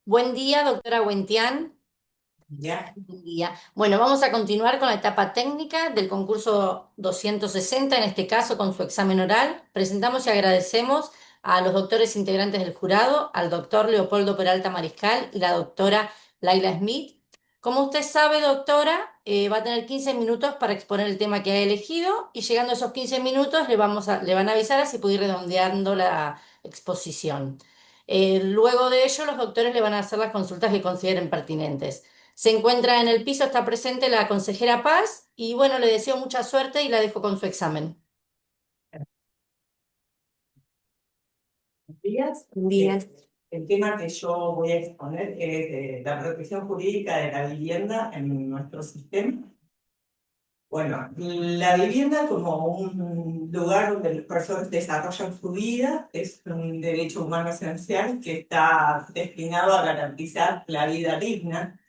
Buen día, doctora Wentian. Ya. Buen día. Bueno, vamos a continuar con la etapa técnica del concurso 260, en este caso con su examen oral. Presentamos y agradecemos a los doctores integrantes del jurado, al doctor Leopoldo Peralta Mariscal y la doctora Laila Smith. Como usted sabe, doctora, va a tener 15 minutos para exponer el tema que ha elegido y llegando a esos 15 minutos le van a avisar así puede ir redondeando la exposición. Luego de ello, los doctores le van a hacer las consultas que consideren pertinentes. Se encuentra en el piso, está presente la consejera Paz y bueno, le deseo mucha suerte y la dejo con su examen. Días. Días. El tema que yo voy a exponer es la protección jurídica de la vivienda en nuestro sistema. Bueno, la vivienda como un lugar donde las personas desarrollan su vida es un derecho humano esencial que está destinado a garantizar la vida digna,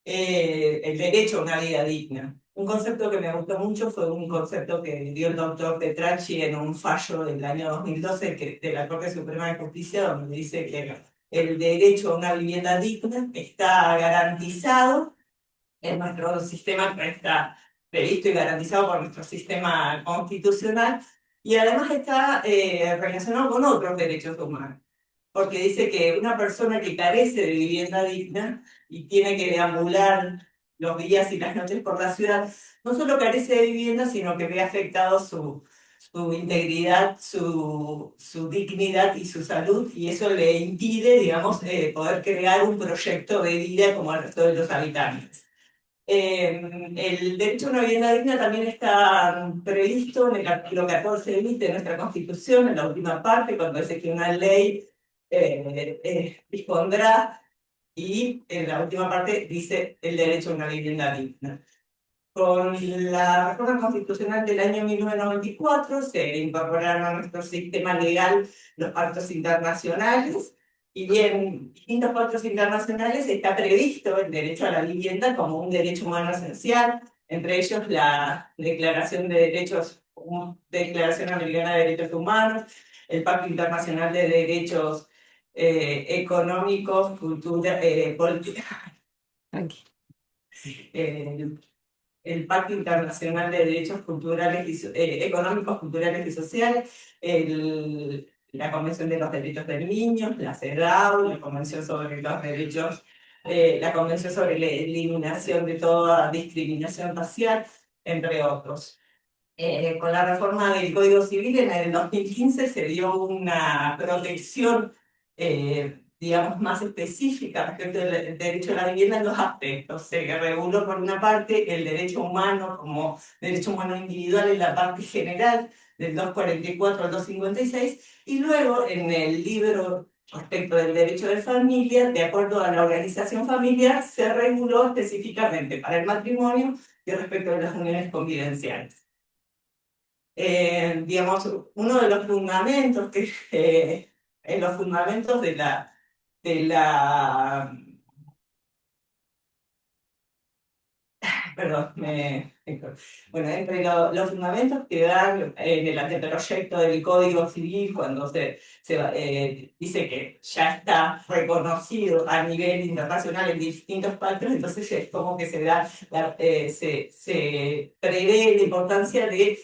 el derecho a una vida digna. Un concepto que me gustó mucho fue un concepto que dio el doctor Petracci en un fallo del año 2012 de la Corte Suprema de Justicia, donde dice que el derecho a una vivienda digna está garantizado en nuestro sistema, está previsto y garantizado por nuestro sistema constitucional, y además está relacionado con otros derechos humanos porque dice que una persona que carece de vivienda digna y tiene que deambular los días y las noches por la ciudad, no solo carece de vivienda, sino que ve afectado su integridad, su dignidad y su salud, y eso le impide, digamos, poder crear un proyecto de vida como el resto de los habitantes. El derecho a una vivienda digna también está previsto en el artículo 14 de nuestra Constitución, en la última parte, cuando dice que una ley dispondrá, y en la última parte dice el derecho a una vivienda digna. Con la reforma constitucional del año 1994 se incorporaron a nuestro sistema legal los pactos internacionales, y en distintos pactos internacionales está previsto el derecho a la vivienda como un derecho humano esencial, entre ellos la Declaración Americana de Derechos Humanos, el Pacto Internacional de Derechos Económicos, eh, el Pacto Internacional de Derechos Culturales Económicos, Culturales y Sociales, la Convención de los Derechos del Niño, la CEDAW, la Convención sobre los Derechos, la Convención sobre la Eliminación de toda discriminación racial, entre otros. Con la reforma del Código Civil en el 2015 se dio una protección, digamos, más específica respecto del derecho a la vivienda en dos aspectos. Se reguló por una parte el derecho humano como derecho humano individual en la parte general del 244 al 256, y luego en el libro respecto del derecho de familia, de acuerdo a la organización familiar, se reguló específicamente para el matrimonio y respecto de las uniones convivenciales. Digamos, uno de los fundamentos en los fundamentos de la, perdón, bueno, entre los fundamentos que dan en el anteproyecto del Código Civil, cuando dice que ya está reconocido a nivel internacional en distintos pactos, entonces es como que se prevé la importancia de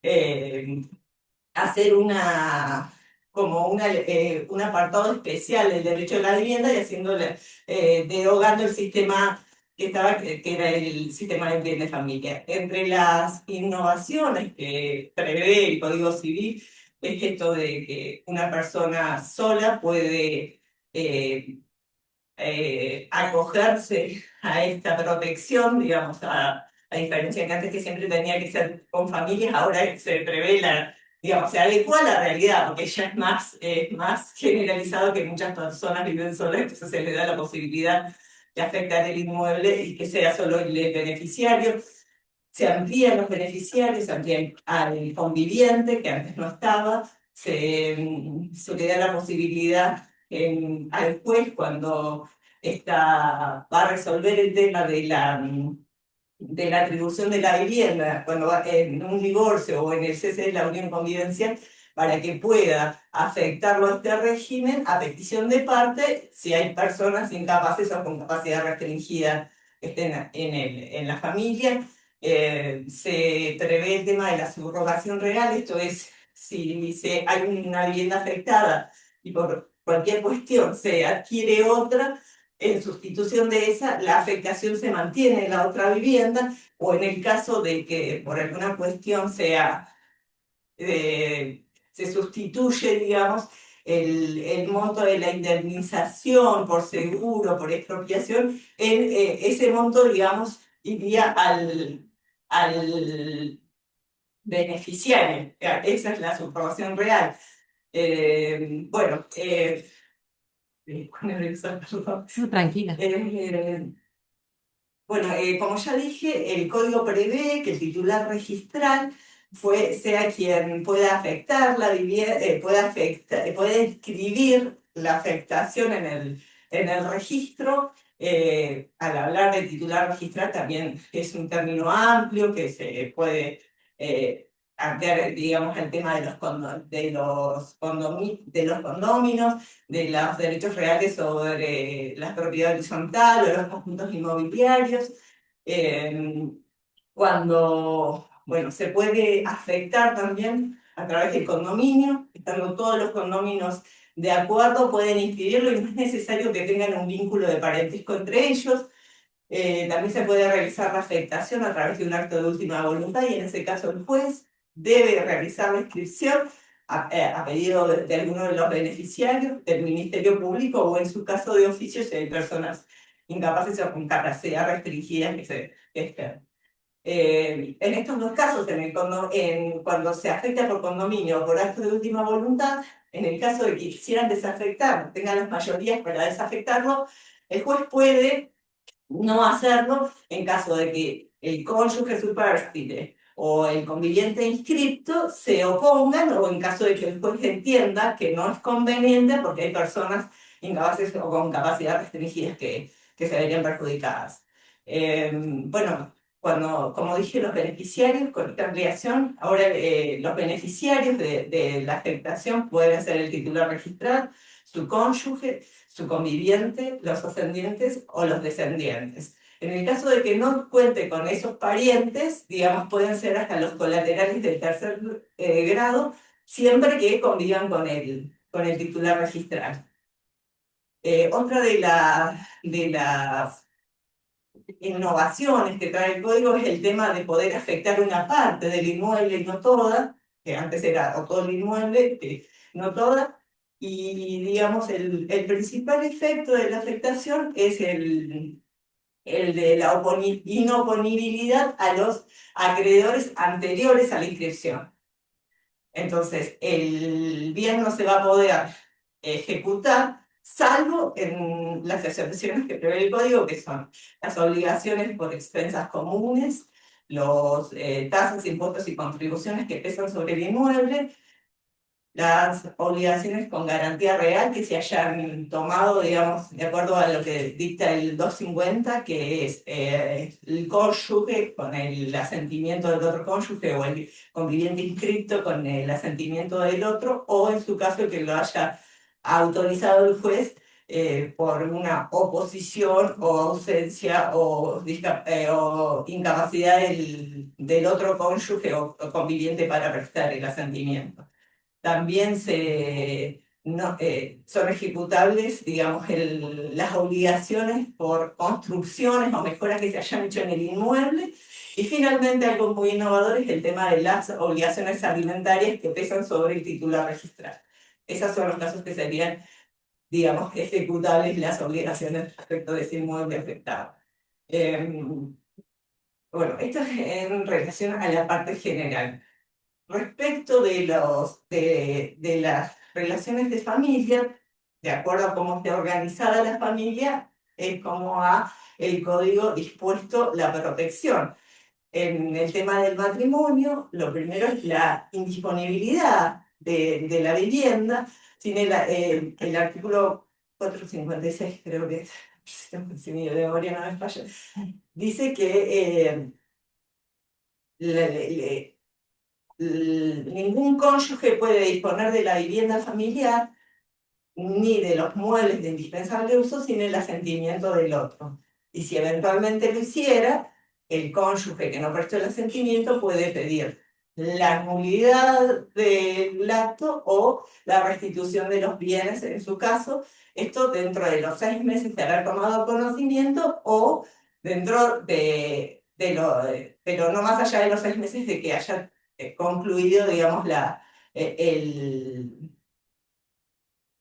eh, hacer un apartado especial del derecho a la vivienda y derogando el sistema que era el sistema de bien de familia. Entre las innovaciones que prevé el Código Civil es esto de que una persona sola puede acogerse a esta protección, digamos, a diferencia de antes que siempre tenía que ser con familias, ahora se prevé digamos, se adecua a la realidad, porque ya es más generalizado que muchas personas viven solas, entonces se le da la posibilidad de afectar el inmueble y que sea solo el beneficiario. Se amplían los beneficiarios, se amplían al conviviente, que antes no estaba, se le da la posibilidad al juez cuando va a resolver el tema de la atribución de la vivienda, cuando va en un divorcio o en el cese de la unión convivencial, para que pueda afectarlo este régimen a petición de parte si hay personas incapaces o con capacidad restringida que estén en la familia. Se prevé el tema de la subrogación real, esto es, si hay una vivienda afectada y por cualquier cuestión se adquiere otra, en sustitución de esa, la afectación se mantiene en la otra vivienda, o en el caso de que por alguna cuestión se sustituye, digamos, el monto de la indemnización por seguro, por expropiación, ese monto, digamos, iría al beneficiario. Esa es la subrogación real. Bueno, con el perdón. No, tranquila. Bueno, como ya dije, el código prevé que el titular registral sea quien pueda afectar la vivienda, pueda escribir la afectación en el registro. Al hablar de titular registral también es un término amplio que se puede ampliar, digamos, el tema de de los condóminos, de los derechos reales sobre la propiedad horizontal o los conjuntos inmobiliarios. eh, Cuando, bueno, se puede afectar también a través del condominio, estando todos los condominios de acuerdo, pueden inscribirlo y no es necesario que tengan un vínculo de parentesco entre ellos. También se puede realizar la afectación a través de un acto de última voluntad y en ese caso el juez debe realizar la inscripción a pedido de alguno de los beneficiarios, del Ministerio Público o en su caso de oficio si hay personas incapaces o con capacidad restringida que estén. En estos dos casos, cuando se afecta por condominio o por acto de última voluntad, en el caso de que quisieran desafectar, tengan las mayorías para desafectarlo, el juez puede no hacerlo en caso de que el cónyuge superstite o el conviviente inscripto se opongan o en caso de que el juez entienda que no es conveniente porque hay personas incapaces o con capacidad restringida que se verían perjudicadas. Bueno, como dije, los beneficiarios con esta ampliación, ahora los beneficiarios de la afectación pueden ser el titular registral, su cónyuge, su conviviente, los ascendientes o los descendientes. En el caso de que no cuente con esos parientes, digamos, pueden ser hasta los colaterales del tercer grado, siempre que convivan con el titular registral. Otra de las innovaciones que trae el código es el tema de poder afectar una parte del inmueble y no toda, que antes era o todo el inmueble, que no toda, y digamos el principal efecto de la afectación es el de la inoponibilidad a los acreedores anteriores a la inscripción. Entonces, el bien no se va a poder ejecutar, salvo en las excepciones que prevé el código, que son las obligaciones por expensas comunes, los tasas, impuestos y contribuciones que pesan sobre el inmueble, las obligaciones con garantía real que se hayan tomado, digamos, de acuerdo a lo que dicta el 250, que es el cónyuge con el asentimiento del otro cónyuge o el conviviente inscrito con el asentimiento del otro, o en su caso que lo haya autorizado el juez por una oposición o ausencia o incapacidad del otro cónyuge o conviviente para prestar el asentimiento. También son ejecutables, digamos, las obligaciones por construcciones o mejoras que se hayan hecho en el inmueble. Y finalmente, algo muy innovador es el tema de las obligaciones alimentarias que pesan sobre el titular registral. Esos son los casos que serían, digamos, ejecutables las obligaciones respecto de ese inmueble afectado. Bueno, esto es en relación a la parte general. Respecto de las relaciones de familia, de acuerdo a cómo esté organizada la familia, es como ha el código dispuesto la protección. En el tema del matrimonio, lo primero es la indisponibilidad de la vivienda. Tiene el artículo 456, creo que es, si mi memoria no me falla, dice que ningún cónyuge puede disponer de la vivienda familiar ni de los muebles de indispensable uso sin el asentimiento del otro. Y si eventualmente lo hiciera, el cónyuge que no prestó el asentimiento puede pedir la nulidad del acto o la restitución de los bienes en su caso, esto dentro de los 6 meses de haber tomado conocimiento o dentro pero no más allá de los 6 meses de que haya concluido, digamos, eh, el,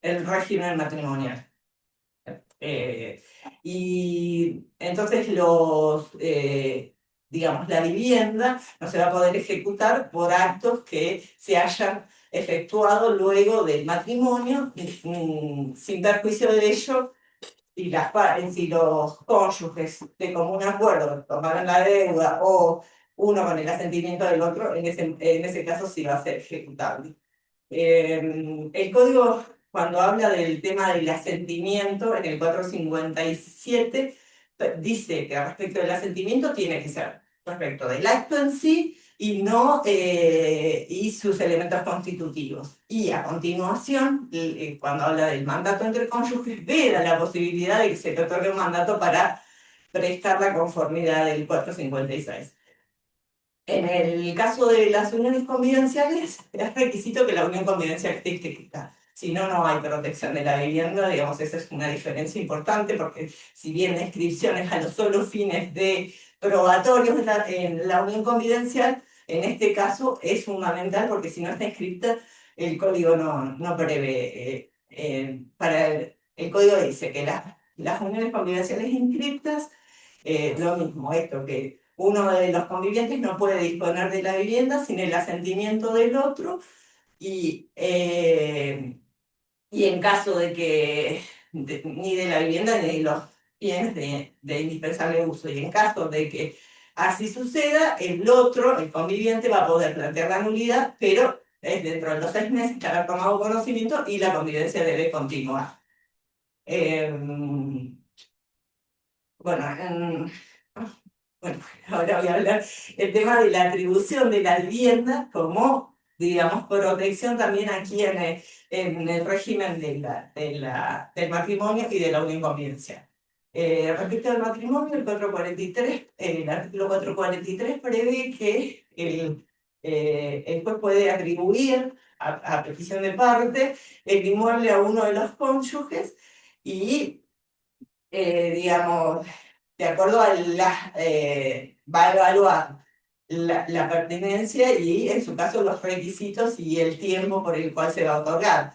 el régimen matrimonial. Eh, y entonces digamos, la vivienda no se va a poder ejecutar por actos que se hayan efectuado luego del matrimonio, sin perjuicio de ello, si los cónyuges de común acuerdo tomaron la deuda o uno con el asentimiento del otro, en ese caso sí va a ser ejecutable. El código, cuando habla del tema del asentimiento, en el 457, dice que respecto del asentimiento tiene que ser respecto del acto en sí y no y sus elementos constitutivos. Y a continuación, cuando habla del mandato entre cónyuges, veda la posibilidad de que se le otorgue un mandato para prestar la conformidad del 456. En el caso de las uniones convivenciales, es requisito que la unión convivencial esté escrita. Si no, no hay protección de la vivienda, digamos, esa es una diferencia importante, porque si bien la inscripción es a los solos fines de probatorios en la unión convivencial, en este caso es fundamental, porque si no está escrita, el código no prevé. El código dice que las uniones convivenciales inscritas lo mismo, esto, que uno de los convivientes no puede disponer de la vivienda sin el asentimiento del otro y, y en caso de que ni de la vivienda ni de los bienes de indispensable uso, y en caso de que así suceda, el otro, el conviviente, va a poder plantear la nulidad, pero es dentro de los 6 meses que habrá tomado conocimiento y la convivencia debe continuar. Bueno, bueno, ahora voy a hablar el tema de la atribución de la vivienda como, digamos, protección también aquí en el régimen del matrimonio y de la unión convivencial. Respecto al matrimonio, el artículo 443 prevé que el juez puede atribuir a petición de parte el inmueble a uno de los cónyuges y, digamos, de acuerdo va a evaluar la pertinencia y en su caso los requisitos y el tiempo por el cual se va a otorgar.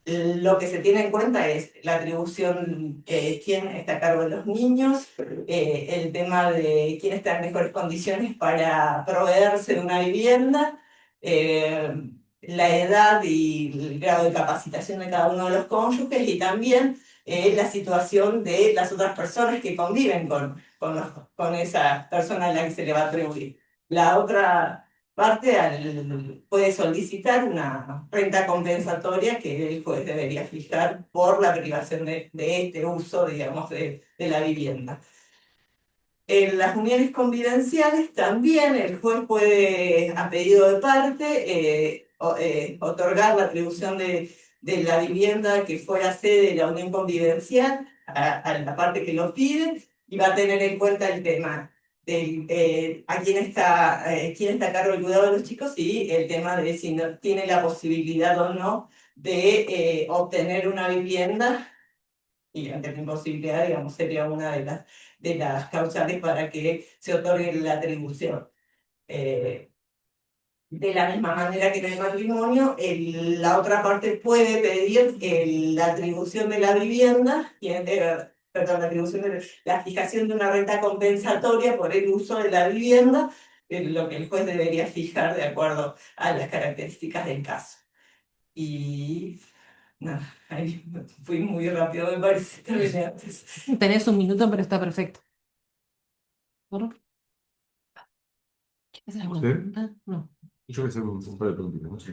Lo que se tiene en cuenta es la atribución, quién está a cargo de los niños, el tema de quién está en mejores condiciones para proveerse de una vivienda, eh, la edad y el grado de capacitación de cada uno de los cónyuges y también la situación de las otras personas que conviven con esa persona a la que se le va a atribuir. La otra parte puede solicitar una renta compensatoria que el juez debería fijar por la privación de este uso, digamos, de la vivienda. En las uniones convivenciales también el juez puede, a pedido de parte, otorgar la atribución de la vivienda que fuera sede de la unión convivencial a la parte que lo pide y va a tener en cuenta el tema de quién está a cargo del cuidado de los chicos y el tema de si no tiene la posibilidad o no de obtener una vivienda y ante la imposibilidad, digamos, sería una de las causales para que se otorgue la atribución. Eh, de la misma manera que en el matrimonio, la otra parte puede pedir la atribución de la vivienda, perdón, la atribución de la fijación de una renta compensatoria por el uso de la vivienda, lo que el juez debería fijar de acuerdo a las características del caso. Y no, ahí fui muy rápido, me parece, terminé antes. Tenés un minuto, pero está perfecto. ¿Por? ¿Quieres alguna ¿Sí? pregunta? No. Yo voy a hacer un par de preguntas, ¿no? Sí.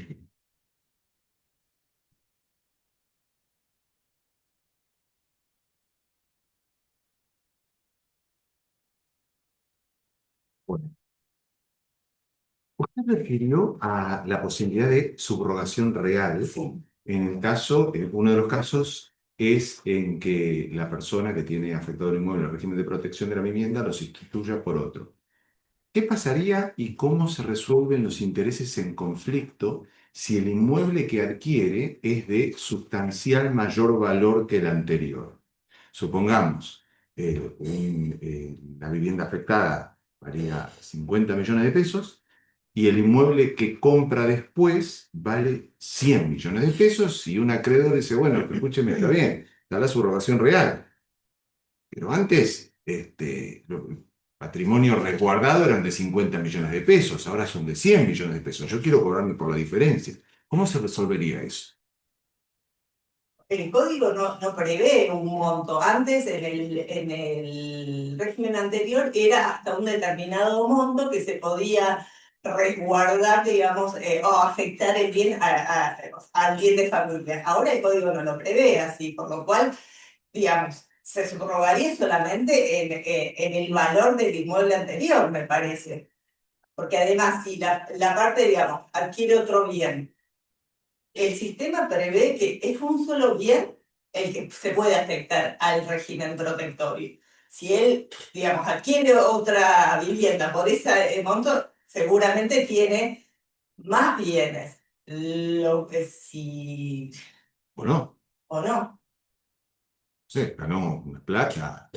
Bueno. Me refirió a la posibilidad de subrogación real. Sí. En el caso, uno de los casos es en que la persona que tiene afectado el inmueble en el régimen de protección de la vivienda lo sustituya por otro. ¿Qué pasaría y cómo se resuelven los intereses en conflicto si el inmueble que adquiere es de sustancial mayor valor que el anterior? Supongamos, la vivienda afectada valía 50 millones de pesos y el inmueble que compra después vale 100 millones de pesos y un acreedor dice, bueno, escúcheme, está bien, está la subrogación real, pero antes el patrimonio resguardado eran de 50 millones de pesos, ahora son de 100 millones de pesos, yo quiero cobrarme por la diferencia. ¿Cómo se resolvería eso? El código no prevé un monto. Antes, en el régimen anterior, era hasta un determinado monto que se podía resguardar, digamos, o afectar el bien al bien de familia. Ahora el código no lo prevé así, por lo cual, digamos, se subrogaría solamente en el valor del inmueble anterior, me parece. Porque además, si la parte, digamos, adquiere otro bien, el sistema prevé que es un solo bien el que se puede afectar al régimen protectorio. Si él, digamos, adquiere otra vivienda por ese monto, seguramente tiene más bienes. Lo que sí ¿O no? o no. Se ganó una plata,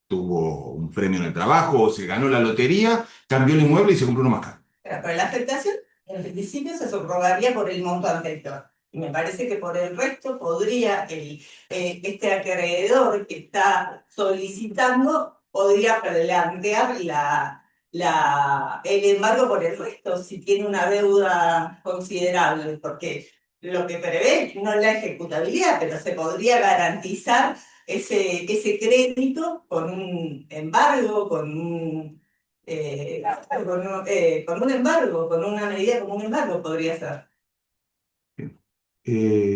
tuvo un premio en el trabajo, se ganó la lotería, cambió el inmueble y se compró uno más caro. Pero la afectación, en principio, se subrogaría por el monto anterior. Y me parece que por el resto podría este acreedor que está solicitando, podría plantear el embargo por el resto, si tiene una deuda considerable, porque lo que prevé no es la ejecutabilidad, pero se podría garantizar ese crédito con un embargo, eh, con un embargo, con una medida como un embargo podría ser. Bien.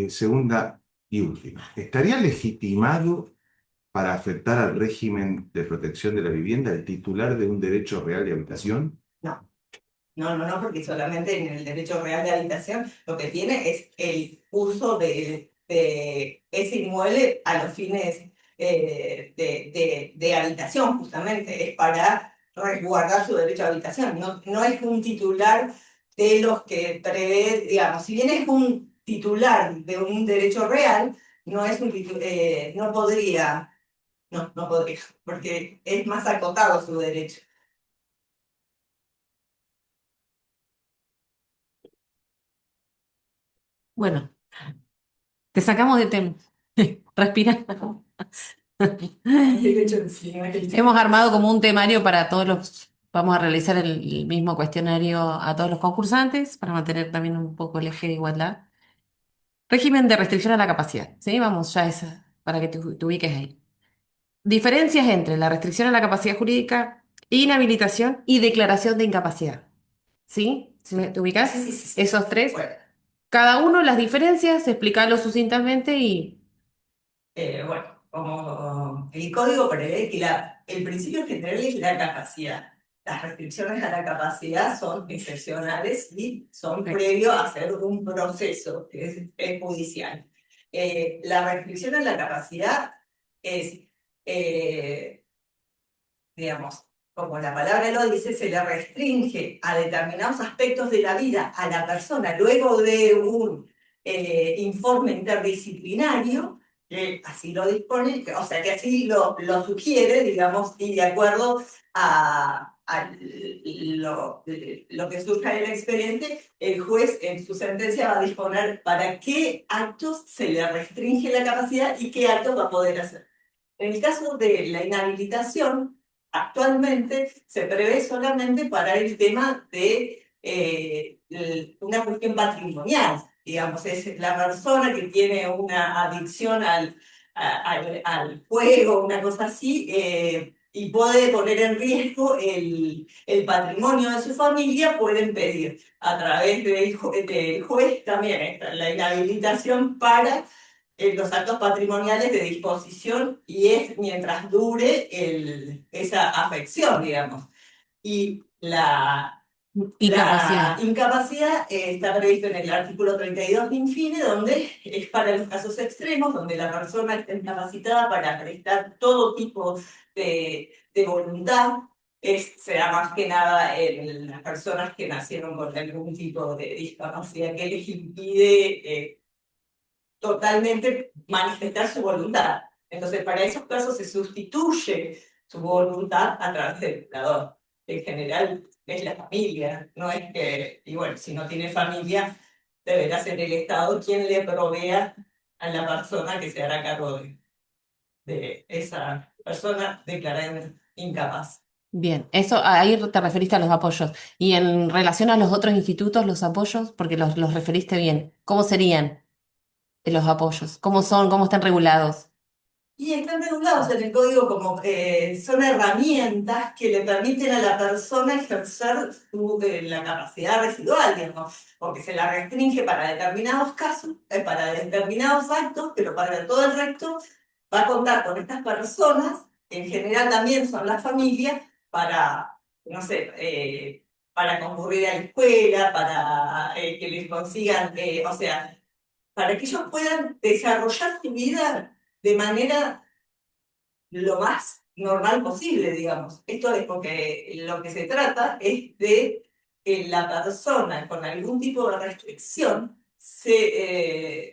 Segunda y última. ¿Estaría legitimado para afectar al régimen de protección de la vivienda el titular de un derecho real de habitación? No, no, porque solamente en el derecho real de habitación lo que tiene es el uso de ese inmueble a los fines de habitación, justamente, es para resguardar su derecho a habitación. No es un titular de los que prevé, digamos, si bien es un titular de un derecho real, no es un no podría, no podría, porque es más acotado su derecho. Bueno, te sacamos de tema. Respira. Derecho encima. Hemos armado como un temario para todos los, vamos a realizar el mismo cuestionario a todos los concursantes para mantener también un poco el eje de igualdad. Régimen de restricción a la capacidad, ¿sí? Vamos ya a esa, para que te ubiques ahí. Diferencias entre la restricción a la capacidad jurídica, inhabilitación y declaración de incapacidad, ¿sí? ¿Te ubicas? Sí, sí, sí, sí. Esos tres. Bueno, Cada uno las diferencias, explicarlo sucintamente y... bueno, como el código prevé que el principio general es la capacidad. Las restricciones a la capacidad son excepcionales y son Ok. previo a hacer un proceso que es judicial. La restricción a la capacidad es, eh, digamos, como la palabra lo dice, se le restringe a determinados aspectos de la vida a la persona luego de un informe interdisciplinario, que así lo dispone, o sea, que así lo sugiere, digamos, y de acuerdo a lo que surja en el expediente, el juez en su sentencia va a disponer para qué actos se le restringe la capacidad y qué actos va a poder hacer. En el caso de la inhabilitación, actualmente se prevé solamente para el tema de una cuestión patrimonial. Digamos, es la persona que tiene una adicción al juego, una cosa así, y puede poner en riesgo el patrimonio de su familia, pueden pedir a través del juez también la inhabilitación para los actos patrimoniales de disposición y es mientras dure esa afección, digamos. Y Incapacidad. La incapacidad está previsto en el artículo 32 de Infine, donde es para los casos extremos, donde la persona está incapacitada para prestar todo tipo de voluntad. Será más que nada en las personas que nacieron con algún tipo de discapacidad que les impide totalmente manifestar su voluntad. Entonces, para esos casos se sustituye su voluntad a través del curador. En general es la familia, no es que, y bueno, si no tiene familia, deberá ser el Estado quien le provea a la persona que se hará cargo de esa persona declarada incapaz. Bien, eso ahí te referiste a los apoyos. Y en relación a los otros institutos, los apoyos, porque los referiste bien, ¿cómo serían los apoyos? ¿Cómo son? ¿Cómo están regulados? Y están regulados en el código como son herramientas que le permiten a la persona ejercer la capacidad residual, digamos, porque se la restringe para determinados casos, para determinados actos, pero para todo el resto va a contar con estas personas, que en general también son la familia, para, no sé, para concurrir a la escuela, para que les consigan, o sea, para que ellos puedan desarrollar su vida de manera lo más normal posible, digamos. Esto es porque lo que se trata es de que la persona con algún tipo de restricción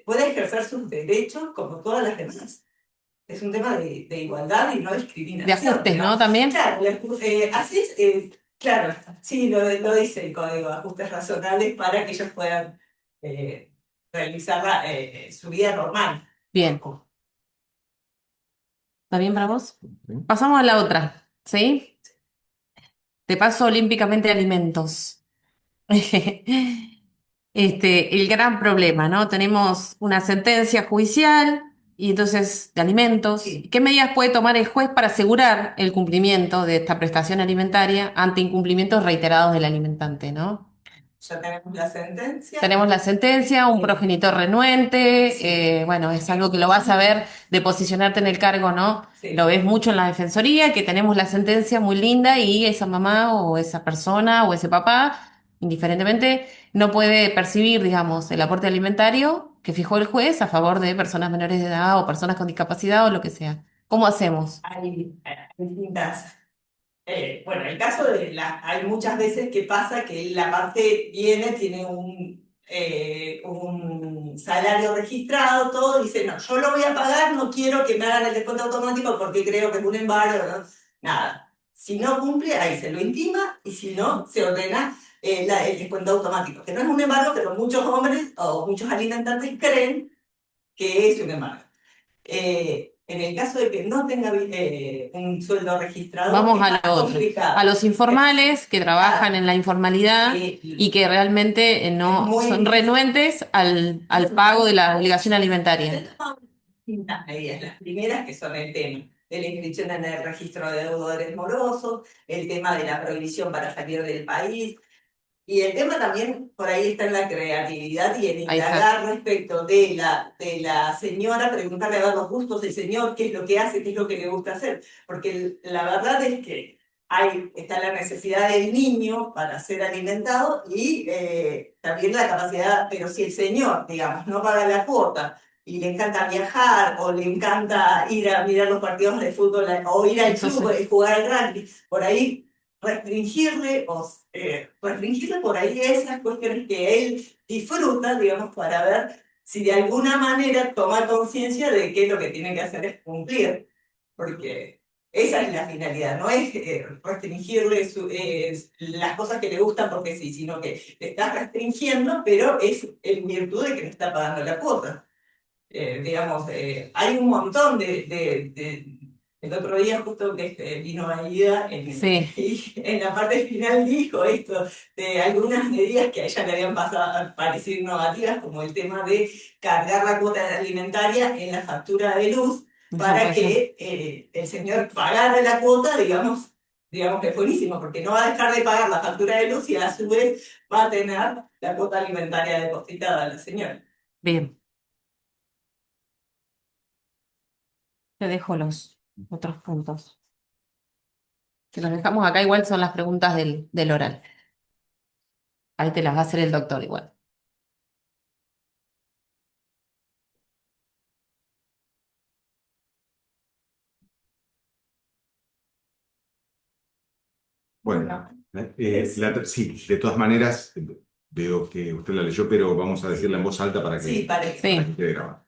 pueda ejercer sus derechos como todas las demás. Es un tema de igualdad y no De discriminación, ajustes, ¿no? digamos. También. Claro, así es, claro, sí, lo dice el código, ajustes razonables para que ellos puedan eh, realizar su vida normal. Bien. ¿Está bien para vos? ¿Sí? Pasamos a la otra, ¿sí? Te paso olímpicamente alimentos. El gran problema, ¿no? Tenemos una sentencia judicial y entonces de alimentos. Sí. ¿Qué medidas puede tomar el juez para asegurar el cumplimiento de esta prestación alimentaria ante incumplimientos reiterados del alimentante, ¿no? Ya tenemos la sentencia. Tenemos la sentencia, un Sí. progenitor renuente, Sí. bueno, es algo que lo vas a ver de posicionarte en el cargo, ¿no? Lo Sí. ves mucho en la defensoría, que tenemos la sentencia muy linda y esa mamá o esa persona o ese papá, indiferentemente, no puede percibir, digamos, el aporte alimentario que fijó el juez a favor de personas menores de edad o personas con discapacidad o lo que sea. ¿Cómo hacemos? Hay distintas. Bueno, el caso hay muchas veces que pasa que la parte viene, tiene un salario registrado, todo, dice, no, yo lo voy a pagar, no quiero que me hagan el descuento automático porque creo que es un embargo, ¿no? Nada. Si no cumple, ahí se lo intima y si no, se ordena el descuento automático, que no es un embargo, pero muchos hombres o muchos alimentantes creen que es un embargo. En el caso de que no tenga un sueldo registrado, Vamos es a más lo otro, a complicado. los informales que trabajan Ah, en la informalidad y que realmente es no son muy... renuentes al pago de la obligación alimentaria. distintas medidas. Las primeras, que son el tema de la inscripción en el registro de deudores morosos, el tema de la prohibición para salir del país, y el tema también por ahí está en la creatividad y en Ahí está. indagar respecto de la señora, preguntarle a ver los gustos del señor, qué es lo que hace, qué es lo que le gusta hacer. Porque la verdad es que está la necesidad del niño para ser alimentado y también la capacidad, pero si el señor, digamos, no paga la cuota y le encanta viajar o le encanta ir a mirar los partidos de fútbol o ir al Eso club sí. y jugar al rugby, por ahí restringirle por ahí esas cuestiones que él disfruta, digamos, para ver si de alguna manera toma conciencia de que lo que tiene que hacer es cumplir, porque esa es la finalidad, no es restringirle las cosas que le gustan porque sí, sino que le estás restringiendo, pero es en virtud de que no está pagando la cuota. Digamos, hay un montón el otro día justo que vino Aida Sí, y en la parte final dijo esto de algunas medidas que a ella le habían parecido innovativas, como el tema de cargar la cuota alimentaria en la factura de luz eso para puede ser. que el señor pagara la cuota, digamos que es buenísimo, porque no va a dejar de pagar la factura de luz y a su vez va a tener la cuota alimentaria depositada a la señora. Bien, te dejo los otros puntos. Que los dejamos acá, igual son las preguntas del oral. Ahí te las va a hacer el doctor igual. Bueno, sí, de todas maneras, veo que usted la leyó, pero vamos a decirla en voz alta para Sí, que, parece. Sí. para que quede grabado.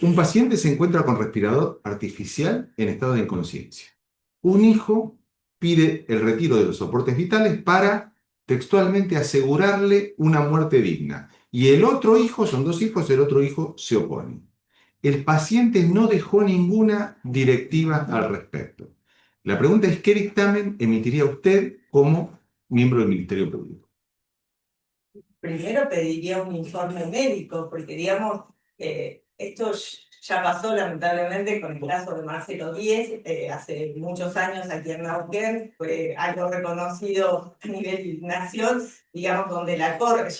Un paciente se encuentra con respirador artificial en estado de inconsciencia. Un hijo pide el retiro de los soportes vitales para textualmente asegurarle una muerte digna. Y el otro hijo, son dos hijos, el otro hijo se opone. El paciente no dejó ninguna directiva al respecto. La pregunta es, ¿qué dictamen emitiría usted como miembro del Ministerio Público? Primero pediría un informe médico, porque digamos, esto ya pasó lamentablemente con el caso de Marcelo Díez, hace muchos años aquí en Neuquén, fue algo reconocido a nivel nación, digamos, donde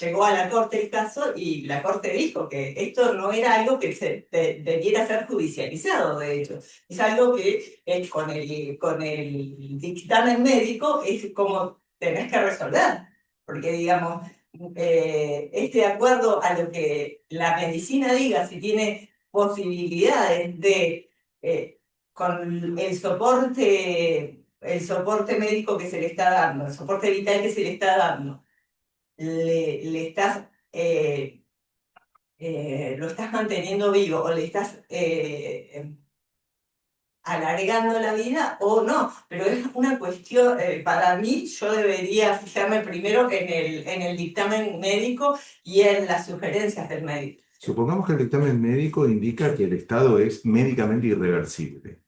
llegó a la Corte el caso y la Corte dijo que esto no era algo que debiera ser judicializado, de hecho, es algo que con el dictamen médico es como tenés que resolver, porque digamos, de acuerdo a lo que la medicina diga, si tiene posibilidades de, con el soporte médico que se le está dando, el soporte vital que se le está dando, le estás, lo estás manteniendo vivo o le estás alargando la vida o no, pero es una cuestión, para mí, yo debería fijarme primero en el dictamen médico y en las sugerencias del médico. Supongamos que el dictamen médico indica que el estado es médicamente irreversible.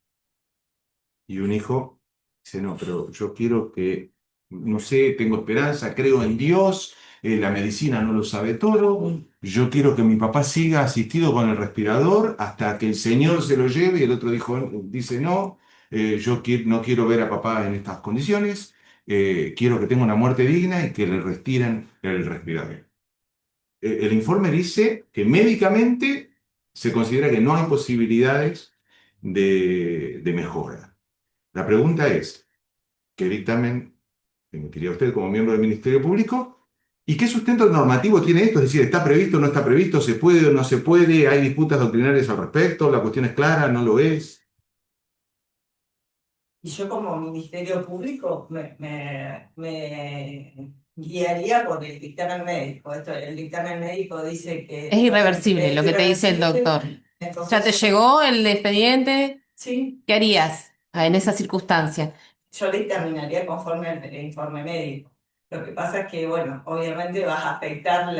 Y un hijo dice, no, pero yo quiero que, no sé, tengo esperanza, creo en Dios, la medicina no lo sabe todo, yo quiero que mi papá siga asistido con el respirador hasta que el Señor se lo lleve. Y el otro dice, no, no quiero ver a papá en estas condiciones, quiero que tenga una muerte digna y que le retiren el respirador. El informe dice que médicamente se considera que no hay posibilidades de mejora. La pregunta es, ¿qué dictamen emitiría usted como miembro del Ministerio Público? ¿Y qué sustento normativo tiene esto? Es decir, ¿está previsto o no está previsto? ¿Se puede o no se puede? ¿Hay disputas doctrinarias al respecto? ¿La cuestión es clara? ¿No lo es? Y yo como Ministerio Público me guiaría por el dictamen médico. El dictamen médico dice que Es irreversible lo es que te dice el irreversible, doctor. Ya te entonces llegó el expediente, sí, ¿qué harías en esa circunstancia? yo le terminaría conforme al informe médico. Lo que pasa es que, bueno, obviamente vas a afectar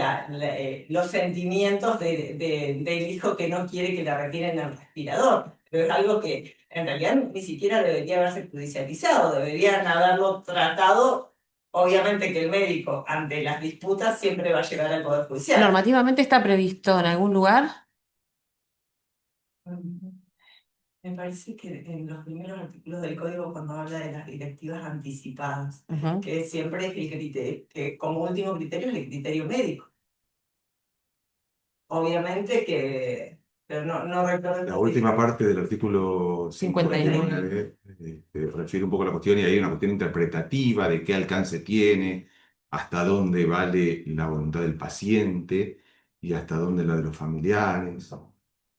los sentimientos del hijo que no quiere que le retiren el respirador. Pero es algo que en realidad ni siquiera debería haberse judicializado, deberían haberlo tratado. Obviamente que el médico, ante las disputas, siempre va a llegar al Poder Judicial. ¿Normativamente está previsto en algún lugar? Me parece que en los primeros artículos del código, cuando habla de las directivas anticipadas, Ujú. que siempre es el criterio, que como último criterio es el criterio médico. Obviamente que, pero no recuerdo. La última parte del artículo 59. 59 refiere un poco a la cuestión y hay una cuestión interpretativa de qué alcance tiene, hasta dónde vale la voluntad del paciente y hasta dónde la de los familiares.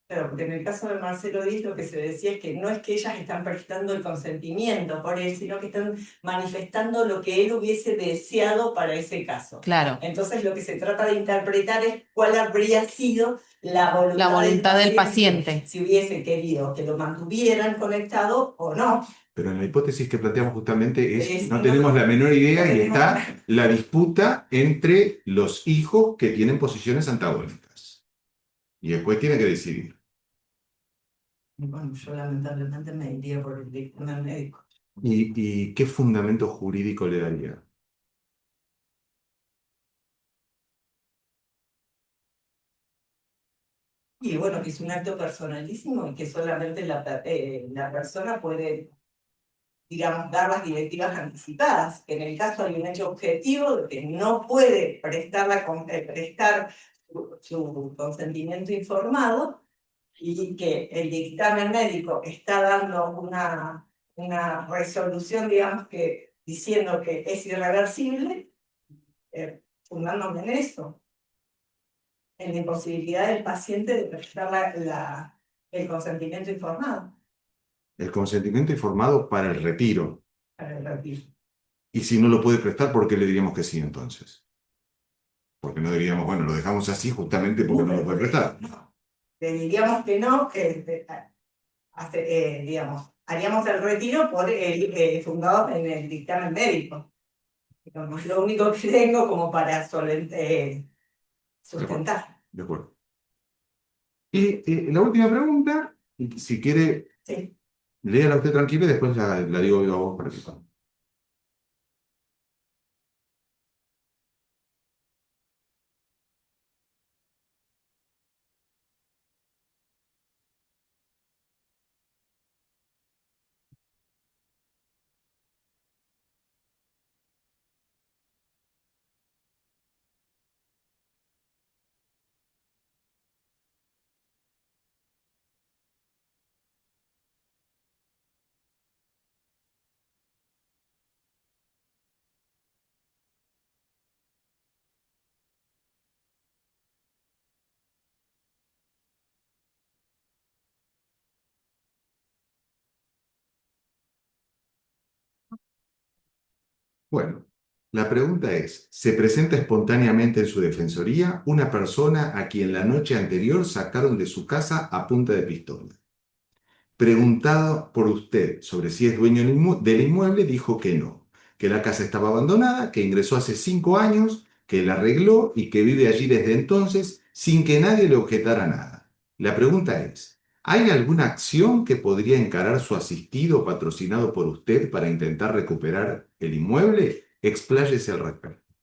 Claro, porque en el caso de Marcelo Díaz lo que se decía es que no es que ellas están prestando el consentimiento por él, sino que están manifestando lo que él hubiese deseado para ese caso. Claro, Entonces lo que se trata de interpretar es cuál habría sido la la voluntad del paciente, paciente. si hubiese querido que lo mantuvieran conectado o no. Pero en la hipótesis que planteamos justamente no No tenemos la menor idea no y tenemos- está la disputa entre los hijos que tienen posiciones antagónicas. Y después tiene que decidir. Bueno, yo lamentablemente me iría por el dictamen médico. ¿Y qué fundamento jurídico le daría? Y bueno, que es un acto personalísimo y que solamente la persona puede, digamos, dar las directivas anticipadas. Que en el caso hay un hecho objetivo de que no puede prestar su consentimiento informado y que el dictamen médico está dando una resolución, digamos, que diciendo que es irreversible. fundándome en eso, en la imposibilidad del paciente de prestar el consentimiento informado El consentimiento informado para el retiro. para el retiro. Y si no lo puede prestar, ¿por qué le diríamos que sí entonces? Porque no diríamos, bueno, lo dejamos así justamente porque no lo puede prestar. Le diríamos que no, digamos, haríamos el retiro por fundado en el dictamen médico. Digamos, lo único que tengo como para sustentar. De acuerdo. Y la última pregunta, y si quiere, Sí. léala usted tranquila y después la digo yo a vos para que... Bueno, la pregunta es, ¿se presenta espontáneamente en su defensoría una persona a quien la noche anterior sacaron de su casa a punta de pistola? Preguntado por usted sobre si es dueño del inmueble, dijo que no, que la casa estaba abandonada, que ingresó hace 5 años, que la arregló y que vive allí desde entonces sin que nadie le objetara nada. La pregunta es, ¿hay alguna acción que podría encarar su asistido patrocinado por usted para intentar recuperar el inmueble? Expláyese al respecto.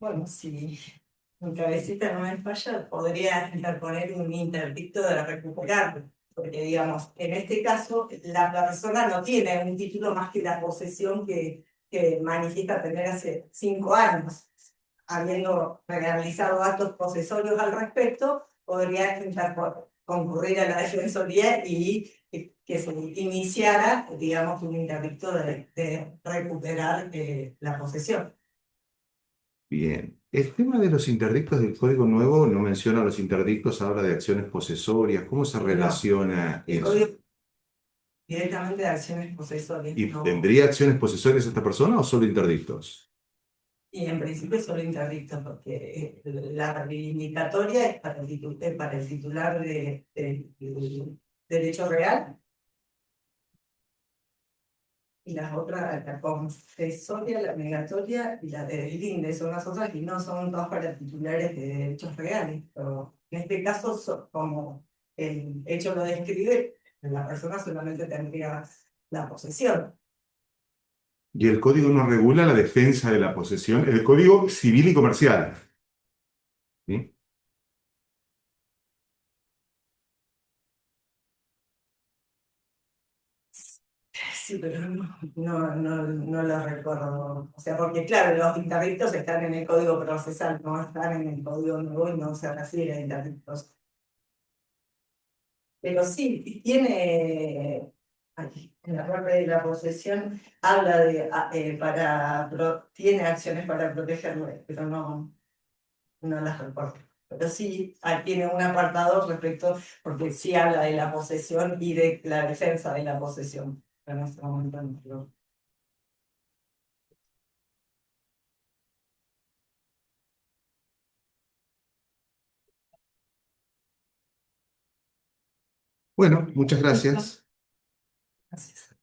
Bueno, si mi cabecita no me falla, podría interponer un interdicto de recuperarlo. Porque, digamos, en este caso, la persona no tiene un título más que la posesión que manifiesta tener hace 5 años. Habiendo realizado actos posesorios al respecto, podría concurrir a la defensoría y que se iniciara, digamos, un interdicto de recuperar la posesión. Bien. El tema de los interdictos del Código Nuevo no menciona los interdictos, habla de acciones posesorias. ¿Cómo se No, relaciona el eso? código directamente de acciones posesorias, ¿Y no, tendría acciones posesorias esta persona o solo interdictos? y en principio solo interdicto, porque la reivindicatoria es para el titular del derecho real, y las otras, la concesoria, la negatoria y la del linde, son las otras que no son todas para titulares de derechos reales, pero en este caso, como el hecho lo describe, la persona solamente tendría la posesión. Y el código no regula la defensa de la posesión, el código civil y comercial. ¿Sí? Sí, pero no lo recuerdo. O sea, porque claro, los interdictos están en el código procesal, no están en el código nuevo y no se refiere a interdictos. Pero sí, tiene, aquí, en la parte de la posesión, habla de, tiene acciones para protegerlo, pero no las recuerdo. Pero sí, tiene un apartado respecto, porque sí habla de la posesión y de la defensa de la posesión. Pero en este momento no lo- Bueno, muchas gracias. Gracias.